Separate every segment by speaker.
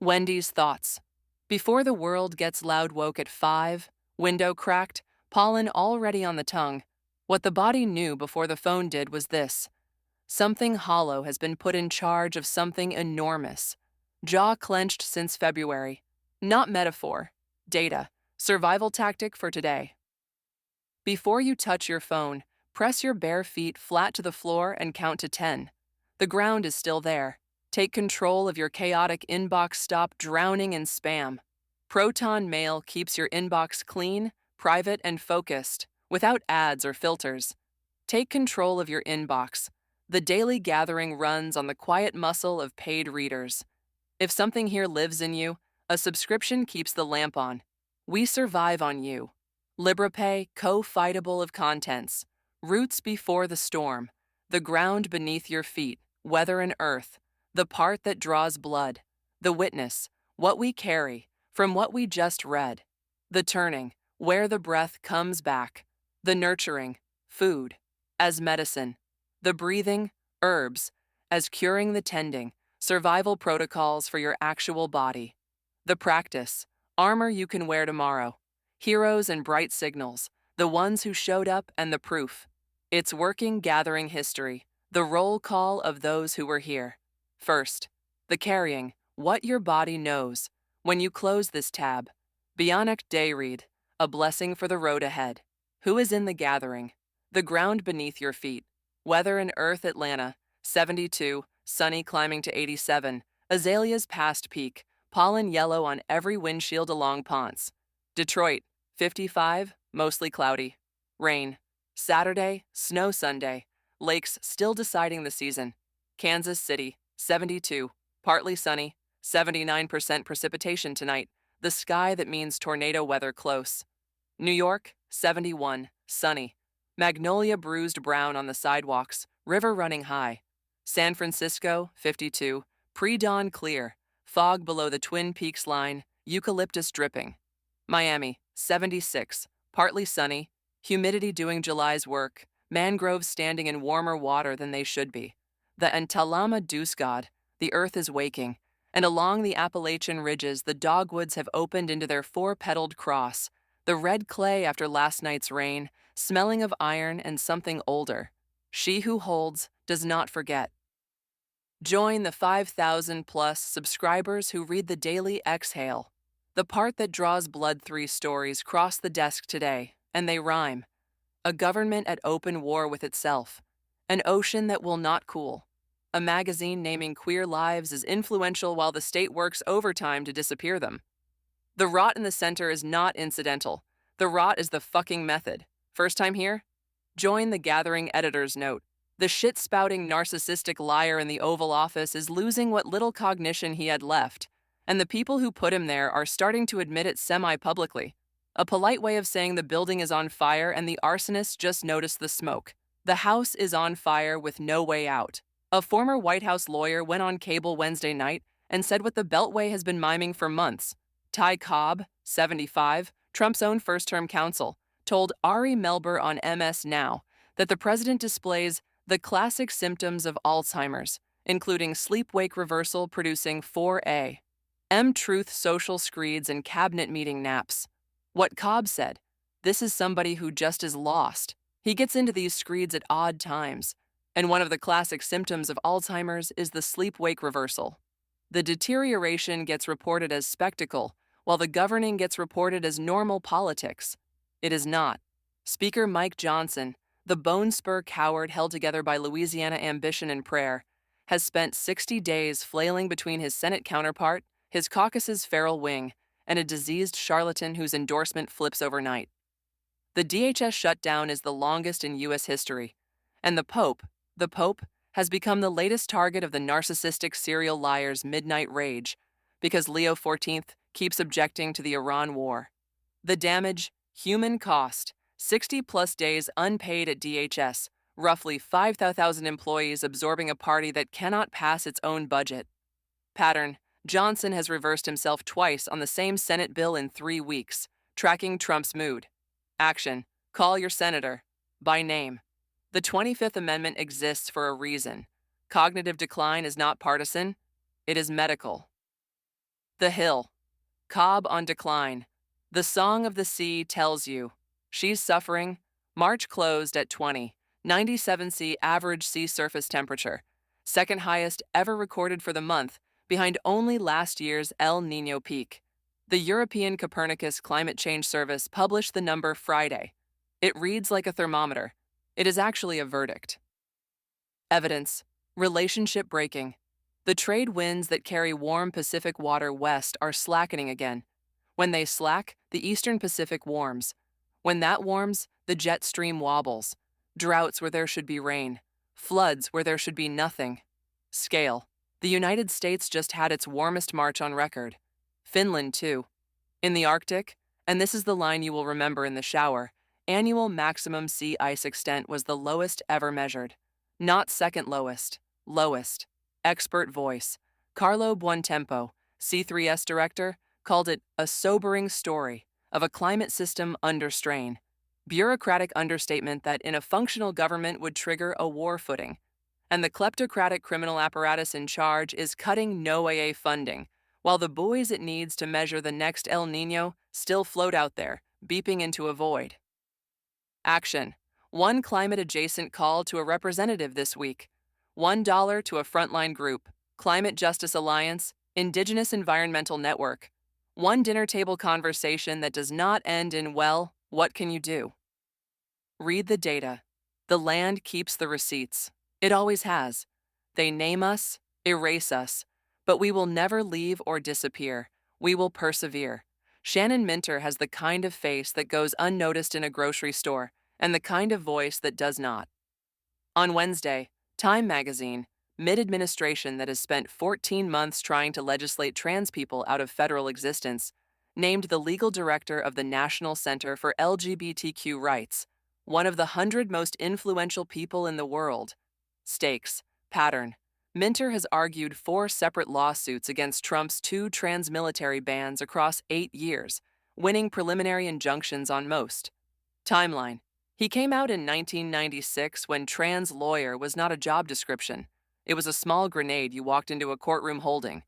Speaker 1: Wendy's thoughts. Before the world gets loud woke at 5, window cracked, pollen already on the tongue. What the body knew before the phone did was this. Something hollow has been put in charge of something enormous. Jaw clenched since February. Not metaphor. Data. Survival tactic for today. Before you touch your phone, press your bare feet flat to the floor and count to 10. The ground is still there. Take control of your chaotic inbox. Stop drowning in spam. Proton Mail keeps your inbox clean, private, and focused, without ads or filters. Take control of your inbox. The daily gathering runs on the quiet muscle of paid readers. If something here lives in you, a subscription keeps the lamp on. We survive on you. LibrePay, co-fightable of contents. Roots before the storm. The ground beneath your feet, weather and earth. The part that draws blood. The witness, what we carry, from what we just read. The turning, where the breath comes back. The nurturing, food, as medicine. The breathing, herbs, as curing. The tending, survival protocols for your actual body. The practice, armor you can wear tomorrow. Heroes and bright signals, the ones who showed up and the proof. It's working. Gathering history, the roll call of those who were here. First, the carrying, what your body knows. When you close this tab, Bionic Day Read, a blessing for the road ahead. Who is in the gathering? The ground beneath your feet. Weather and earth. Atlanta, 72, sunny climbing to 87. Azaleas past peak, pollen yellow on every windshield along Ponce. Detroit, 55, mostly cloudy. Rain. Saturday, snow Sunday. Lakes still deciding the season. Kansas City, 72, partly sunny. 79% precipitation tonight. The sky that means tornado weather close. New York, 71, sunny. Magnolia bruised brown on the sidewalks, river running high. San Francisco, 52, pre-dawn clear. Fog below the Twin Peaks line, eucalyptus dripping. Miami, 76, partly sunny. Humidity doing July's work. Mangroves standing in warmer water than they should be. The Entalama Deuce God, the earth is waking. And along the Appalachian ridges, the dogwoods have opened into their four-petaled cross, the red clay after last night's rain, smelling of iron and something older. She who holds does not forget. Join the 5,000-plus subscribers who read the Daily Exhale. The part that draws blood. 3 stories cross the desk today, and they rhyme. A government at open war with itself. An ocean that will not cool. A magazine naming queer lives as influential while the state works overtime to disappear them. The rot in the center is not incidental. The rot is the fucking method. First time here? Join the gathering. Editor's note. The shit-spouting narcissistic liar in the Oval Office is losing what little cognition he had left, and the people who put him there are starting to admit it semi-publicly. A polite way of saying the building is on fire and the arsonist just noticed the smoke. The house is on fire with no way out. A former White House lawyer went on cable Wednesday night and said what the Beltway has been miming for months. Ty Cobb, 75, Trump's own first-term counsel, told Ari Melber on MS Now that the president displays the classic symptoms of Alzheimer's, including sleep-wake reversal producing 4A, M-truth social screeds and cabinet meeting naps. What Cobb said, this is somebody who just is lost. He gets into these screeds at odd times. And one of the classic symptoms of Alzheimer's is the sleep-wake reversal. The deterioration gets reported as spectacle, while the governing gets reported as normal politics. It is not. Speaker Mike Johnson, the bone spur coward held together by Louisiana ambition and prayer, has spent 60 days flailing between his Senate counterpart, his caucus's feral wing, and a diseased charlatan whose endorsement flips overnight. The DHS shutdown is the longest in U.S. history, and the Pope has become the latest target of the narcissistic serial liar's midnight rage because Leo XIV keeps objecting to the Iran war. The damage, human cost, 60-plus days unpaid at DHS, roughly 5,000 employees absorbing a party that cannot pass its own budget. Pattern, Johnson has reversed himself twice on the same Senate bill in 3 weeks, tracking Trump's mood. Action, call your senator, by name. The 25th Amendment exists for a reason. Cognitive decline is not partisan, it is medical. The Hill. Cobb on decline. The Song of the Sea tells you. She's suffering. March closed at 97 C average sea surface temperature, second highest ever recorded for the month, behind only last year's El Niño peak. The European Copernicus Climate Change Service published the number Friday. It reads like a thermometer. It is actually a verdict. Evidence. Relationship breaking. The trade winds that carry warm Pacific water west are slackening again. When they slack, the eastern Pacific warms. When that warms, the jet stream wobbles. Droughts where there should be rain. Floods where there should be nothing. Scale. The United States just had its warmest March on record. Finland, too. In the Arctic, and this is the line you will remember in the shower, annual maximum sea ice extent was the lowest ever measured. Not second lowest, lowest. Expert voice. Carlo Buontempo, C3S director, called it a sobering story of a climate system under strain. Bureaucratic understatement that in a functional government would trigger a war footing. And the kleptocratic criminal apparatus in charge is cutting NOAA funding, while the buoys it needs to measure the next El Niño still float out there, beeping into a void. Action. One climate-adjacent call to a representative this week. $1 to a frontline group, Climate Justice Alliance, Indigenous Environmental Network. One dinner table conversation that does not end in, well, what can you do? Read the data. The land keeps the receipts. It always has. They name us, erase us, but we will never leave or disappear. We will persevere. Shannon Minter has the kind of face that goes unnoticed in a grocery store and the kind of voice that does not. On Wednesday, Time magazine, mid-administration that has spent 14 months trying to legislate trans people out of federal existence, named the legal director of the National Center for LGBTQ Rights, one of the 100 most influential people in the world. Stakes, pattern. Minter has argued 4 separate lawsuits against Trump's 2 trans military bans across 8 years, winning preliminary injunctions on most. Timeline. He came out in 1996 when trans lawyer was not a job description. It was a small grenade you walked into a courtroom holding.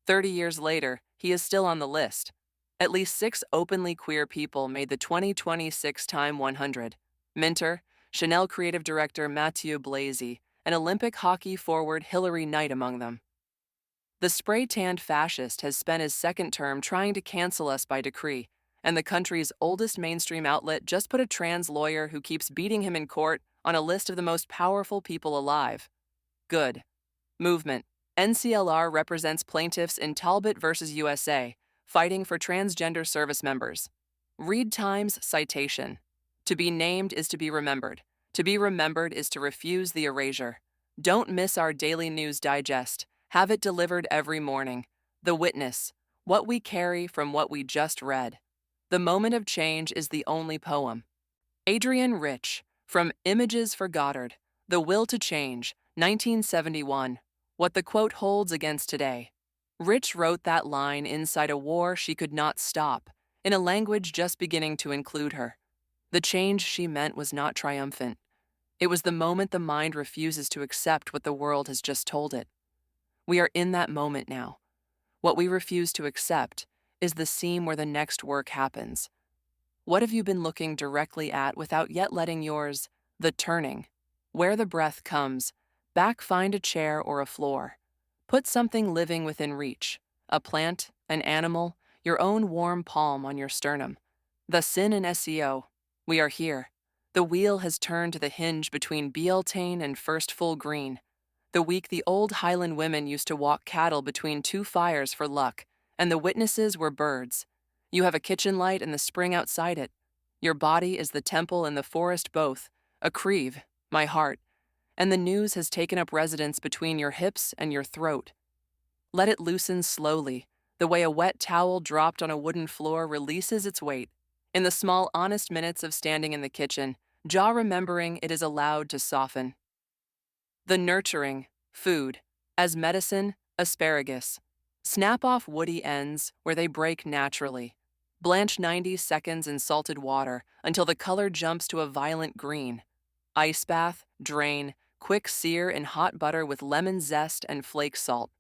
Speaker 1: 30 years later, he is still on the list. At least 6 openly queer people made the 2026 Time 100. Minter, Chanel creative director Mathieu Blazy, and Olympic hockey forward Hillary Knight among them. The spray-tanned fascist has spent his second term trying to cancel us by decree, and the country's oldest mainstream outlet just put a trans lawyer who keeps beating him in court on a list of the most powerful people alive. Good. Movement. NCLR represents plaintiffs in Talbot versus USA, fighting for transgender service members. Read Times citation. To be named is to be remembered. To be remembered is to refuse the erasure. Don't miss our daily news digest. Have it delivered every morning. The Witness. What we carry from what we just read. The Moment of Change is the only poem. Adrian Rich, from Images for Goddard, The Will to Change, 1971. What the quote holds against today. Rich wrote that line inside a war she could not stop, in a language just beginning to include her. The change she meant was not triumphant. It was the moment the mind refuses to accept what the world has just told it. We are in that moment now. What we refuse to accept is the seam where the next work happens. What have you been looking directly at without yet letting yours, the turning, where the breath comes, back find a chair or a floor. Put something living within reach, a plant, an animal, your own warm palm on your sternum. The sin in SEO. We are here. The wheel has turned to the hinge between Beltane and First Full Green. The week the old Highland women used to walk cattle between 2 fires for luck, and the witnesses were birds. You have a kitchen light and the spring outside it. Your body is the temple and the forest both, a creve, my heart, and the news has taken up residence between your hips and your throat. Let it loosen slowly, the way a wet towel dropped on a wooden floor releases its weight. In the small, honest minutes of standing in the kitchen, jaw remembering it is allowed to soften. The nurturing, food, as medicine, asparagus. Snap off woody ends where they break naturally. Blanch 90 seconds in salted water until the color jumps to a violent green. Ice bath, drain, quick sear in hot butter with lemon zest and flake salt.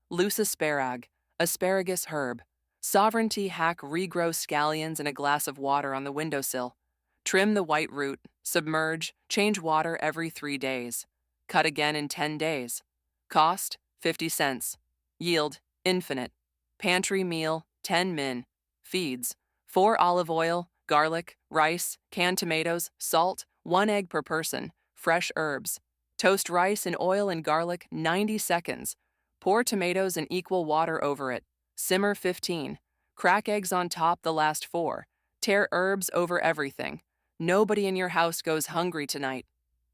Speaker 1: Loose asparag, Asparagus herb. Sovereignty hack regrow scallions in a glass of water on the windowsill. Trim the white root, submerge, change water every 3 days. Cut again in 10 days. Cost, 50 cents. Yield, infinite. Pantry meal, 10 min. Feeds, 4 olive oil, garlic, rice, canned tomatoes, salt, 1 egg per person, fresh herbs. Toast rice in oil and garlic 90 seconds. Pour tomatoes and equal water over it. Simmer 15. Crack eggs on top the last 4. Tear herbs over everything. Nobody in your house goes hungry tonight.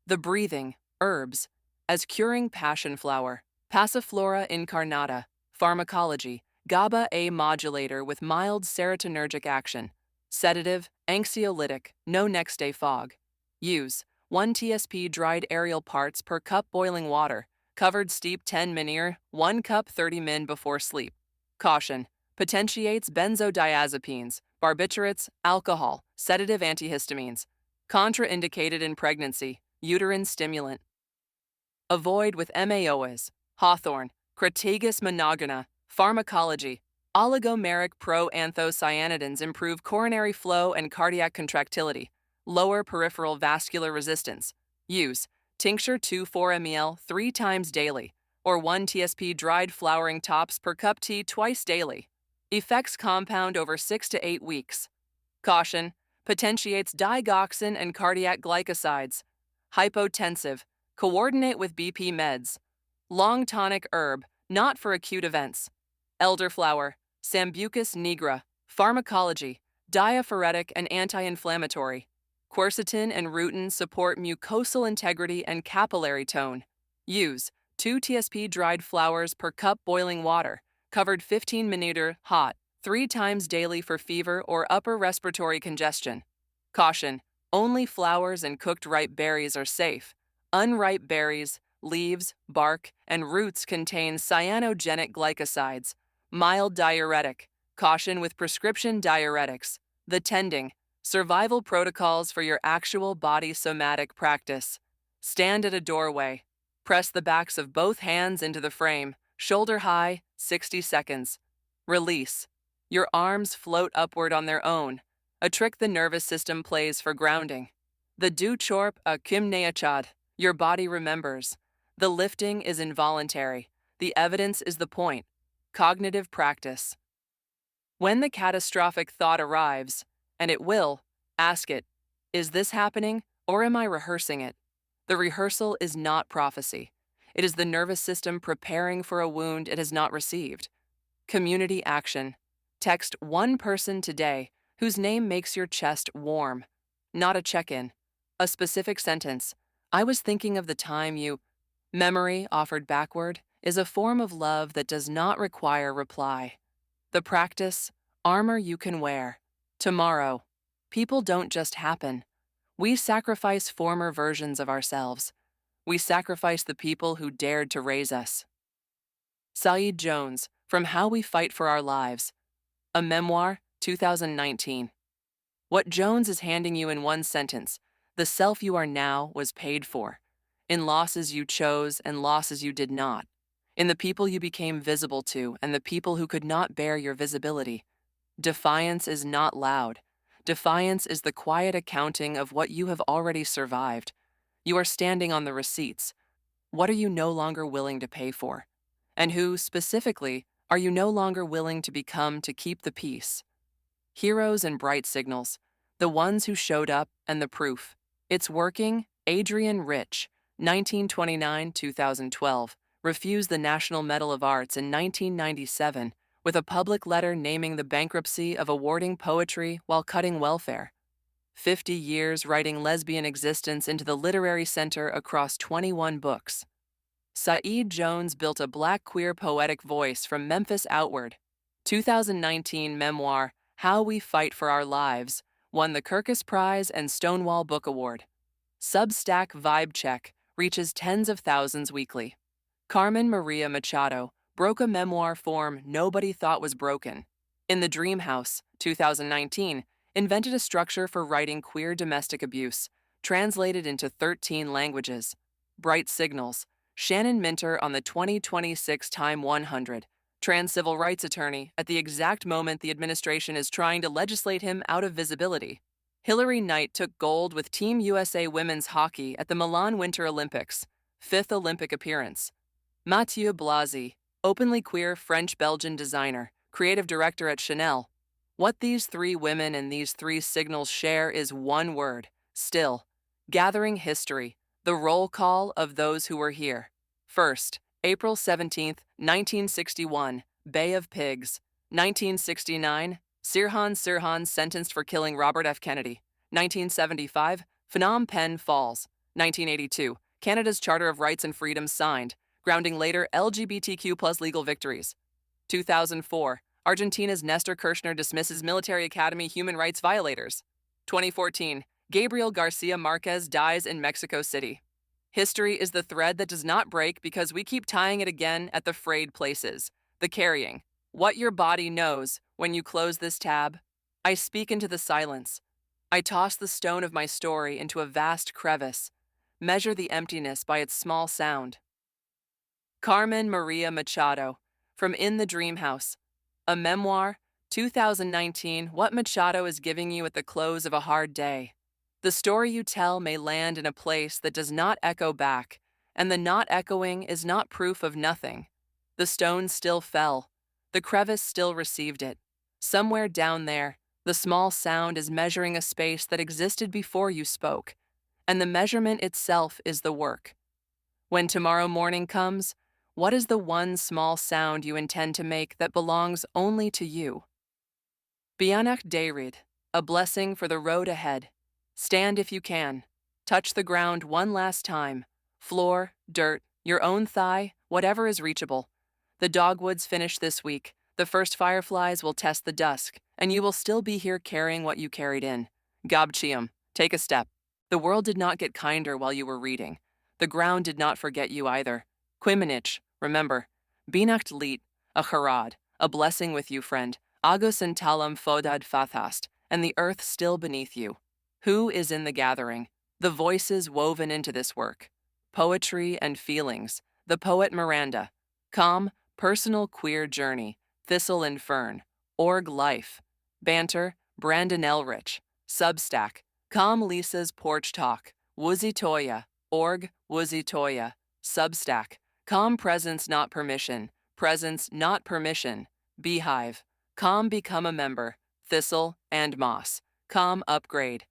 Speaker 1: The breathing, herbs, as curing passion flower. Passiflora incarnata. Pharmacology, GABA A modulator with mild serotonergic action. Sedative, anxiolytic, no next day fog. Use 1 TSP dried aerial parts per cup boiling water. Covered steep 10 minute, 1 cup 30 min before sleep. Caution, potentiates benzodiazepines, barbiturates, alcohol, sedative antihistamines. Contraindicated in pregnancy, uterine stimulant. Avoid with MAOs, hawthorn, Crataegus monogona, pharmacology. Oligomeric proanthocyanidins improve coronary flow and cardiac contractility, lower peripheral vascular resistance. Use tincture 2-4 ml 3 times daily, or 1 TSP dried flowering tops per cup tea twice daily. Effects compound over 6 to 8 weeks. Caution, potentiates digoxin and cardiac glycosides. Hypotensive, coordinate with BP meds. Long tonic herb, not for acute events. Elderflower, Sambucus nigra, pharmacology, diaphoretic and anti-inflammatory. Quercetin and rutin support mucosal integrity and capillary tone. Use 2 TSP dried flowers per cup boiling water, covered 15 minute hot, 3 times daily for fever or upper respiratory congestion. Caution, only flowers and cooked ripe berries are safe. Unripe berries, leaves, bark, and roots contain cyanogenic glycosides. Mild diuretic. Caution with prescription diuretics. The tending. Survival protocols for your actual body somatic practice. Stand at a doorway. Press the backs of both hands into the frame, shoulder high, 60 seconds. Release. Your arms float upward on their own, a trick the nervous system plays for grounding. The du chorp a kimneachad. Your body remembers. The lifting is involuntary. The evidence is the point. Cognitive practice. When the catastrophic thought arrives, and it will, ask it, is this happening or am I rehearsing it? The rehearsal is not prophecy. It is the nervous system preparing for a wound it has not received. Community action. Text one person today whose name makes your chest warm. Not a check-in. A specific sentence. I was thinking of the time you... Memory, offered backward, is a form of love that does not require reply. The practice, armor you can wear. Tomorrow. People don't just happen. We sacrifice former versions of ourselves. We sacrifice the people who dared to raise us. Saeed Jones, From How We Fight for Our Lives. A Memoir, 2019. What Jones is handing you in one sentence, the self you are now was paid for. In losses you chose and losses you did not. In the people you became visible to and the people who could not bear your visibility. Defiance is not loud. Defiance is the quiet accounting of what you have already survived. You are standing on the receipts. What are you no longer willing to pay for? And who, specifically, are you no longer willing to become to keep the peace? Heroes and bright signals. The ones who showed up and the proof. It's working. Adrian Rich, 1929-2012, refused the National Medal of Arts in 1997 with a public letter naming the bankruptcy of awarding poetry while cutting welfare. 50 years writing lesbian existence into the literary center across 21 books. Saeed Jones built a black queer poetic voice from Memphis outward. 2019 memoir, How We Fight for Our Lives, won the Kirkus Prize and Stonewall Book Award. Substack Vibe Check reaches tens of thousands weekly. Carmen Maria Machado broke a memoir form nobody thought was broken. In the Dream House, 2019, invented a structure for writing queer domestic abuse, translated into 13 languages. Bright Signals, Shannon Minter on the 2026 Time 100, trans civil rights attorney at the exact moment the administration is trying to legislate him out of visibility. Hilary Knight took gold with Team USA women's hockey at the Milan Winter Olympics, 5th Olympic appearance. Mathieu Blasi, openly queer French-Belgian designer, creative director at Chanel. What these three women and these three signals share is one word: still. Gathering history, the roll call of those who were here. First, April 17, 1961, Bay of Pigs. 1969, Sirhan sentenced for killing Robert F. Kennedy. 1975, Phnom Penh falls. 1982, Canada's Charter of Rights and Freedoms signed, grounding later LGBTQ+ legal victories. 2004, Argentina's Nestor Kirchner dismisses military academy human rights violators. 2014, Gabriel Garcia Marquez dies in Mexico City. History is the thread that does not break because we keep tying it again at the frayed places, the carrying. What your body knows when you close this tab. I speak into the silence. I toss the stone of my story into a vast crevice, measure the emptiness by its small sound. Carmen Maria Machado, from In the Dream House, a memoir, 2019, what Machado is giving you at the close of a hard day. The story you tell may land in a place that does not echo back, and the not echoing is not proof of nothing. The stone still fell. The crevice still received it. Somewhere down there, the small sound is measuring a space that existed before you spoke, and the measurement itself is the work. When tomorrow morning comes, what is the one small sound you intend to make that belongs only to you? Bianak Deirid, a blessing for the road ahead. Stand if you can. Touch the ground one last time. Floor, dirt, your own thigh, whatever is reachable. The dogwoods finish this week. The first fireflies will test the dusk, and you will still be here carrying what you carried in. Gabchiam, take a step. The world did not get kinder while you were reading. The ground did not forget you either. Quiminich, remember. Binakt lit, a charad, a blessing with you, friend. Agus and talam fodad fathast, and the earth still beneath you. Who is in the gathering? The voices woven into this work. Poetry and feelings. The poet Miranda. Calm, personal queer journey. Thistle and Fern. Org Life. Banter. Brandon Elrich. Substack. Calm Lisa's Porch Talk. Woozy Toya. Org Woozy Toya. Substack. Calm Presence Not Permission. Presence Not Permission. Beehive. Calm Become a Member. Thistle and Moss. Calm Upgrade.